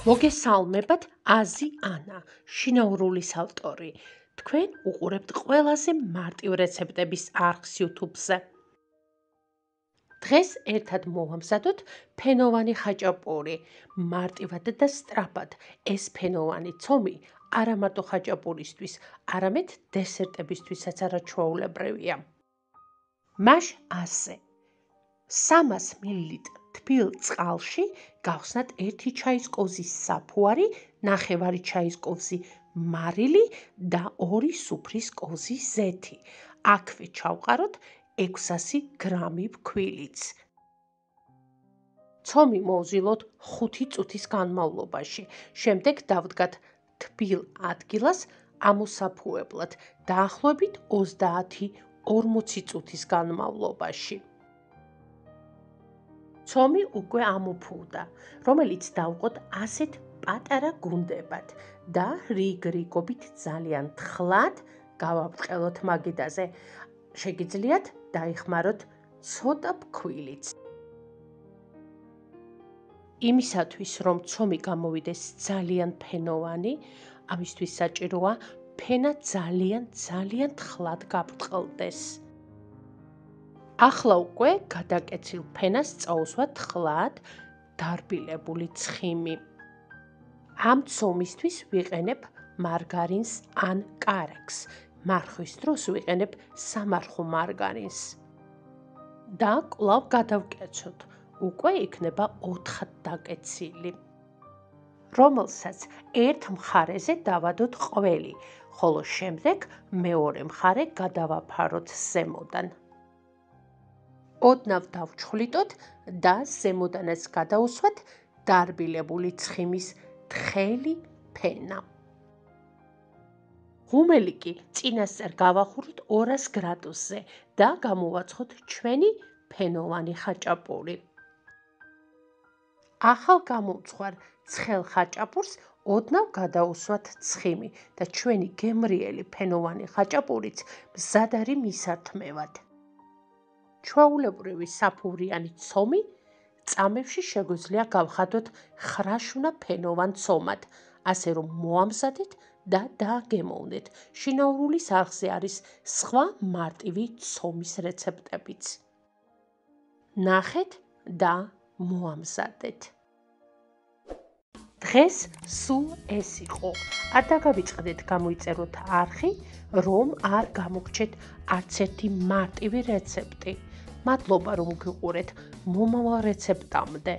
მოგესალმებათ, აზი ანა, შინაურულის ავტორი. თქვენ უყურებთ ყველაზე მარტივ რეცეპტების არხს YouTube-ზე. დღეს ერთად მოვამზადოთ ფენოვანი ხაჭაპური. მარტივად და სწრაფად ეს ფენოვანი ცომი არა მარტო ხაჭაპურისთვის, არამედ დესერტებისთვისაც არაჩვეულებრივია. მას ასე 300 მლ თბილ წყალში გავხსნათ 1 ჩაის კოვზის საფუარი, 1/2 ჩაის კოვზი მარილი და 2 სუფრის კოვზი ზეთი. აქვე ჩავყაროთ 600 გრამი ფქვილიც. ცომი მოვზილოთ 5 წუთის განმავლობაში. შემდეგ დავდგათ თბილ ადგილას ამოსაფუებლად დაახლოებით 30-40 წუთის განმავლობაში. ცომი უკვე ამოფუვდა, რომელიც დავყოთ ასეთ პატარა გუნდებად და რიგ-რიგობით ძალიან თხლად გავაბრყელოთ მაგიდაზე. შეგიძლიათ დაიხმაროთ ცოტა ფქვილიც. იმისათვის, რომ ცომი გამოვიდეს ძალიან ფენოვანი, ამისთვის საჭიროა ფენა ძალიან თხლად გაბრწყლდეს. ახლა უკვე გადაკეცილ ფენას წაუსვათ თხლად დარბილებული ცხიმი. ამ ცომისთვის ვიყენებ მარგარინს ან კარაქს. მარხვის დროს ვიყენებ სამარხო მარგარინს. და კვლავ გადავკეცოთ. უკვე იქნება 4 დაკეცილი. რომელსაც ერთ მხარეზე დავადოთ ყველი, ხოლო შემდეგ მეორე მხარე გადავაფაროთ ზემოდან. ოდნავ დავჩხვლიტოთ და ზემოდანაც გადაუსვათ დარბილებული ცხიმის თხელი ფენა. ღუმელი კი წინასწარ გავახუროთ 200 გრადუსზე და გამოვაცხოთ ჩვენი ფენოვანი ხაჭაპური. ახალ გამომწვარ ცხელ ხაჭაპურს ოდნავ გადაუსვათ ცხიმი და ჩვენი გემრიელი ფენოვანი ხაჭაპურიც მზად არის მისართმევად. ჩვეულებრივი საფუვრიანი ცომი წამებში შეგვიძლია გავხადოთ ხრაშუნა ფენოვან ცომად, ასე რომ მოამზადეთ და დააგემოვნეთ. შინაურულის არხზე არის სხვა მარტივი ცომის რეცეპტებიც. ნახეთ და მოამზადეთ. დღეს სულ ეს იყო. არ დაგავიწყდეთ გამოიწეროთ არხი, რომ არ გამოგჩეთ არც ერთი მარტივი რეცეპტი. მადლობა რომ გიყურეთ. მომავალ რეცეპტამდე.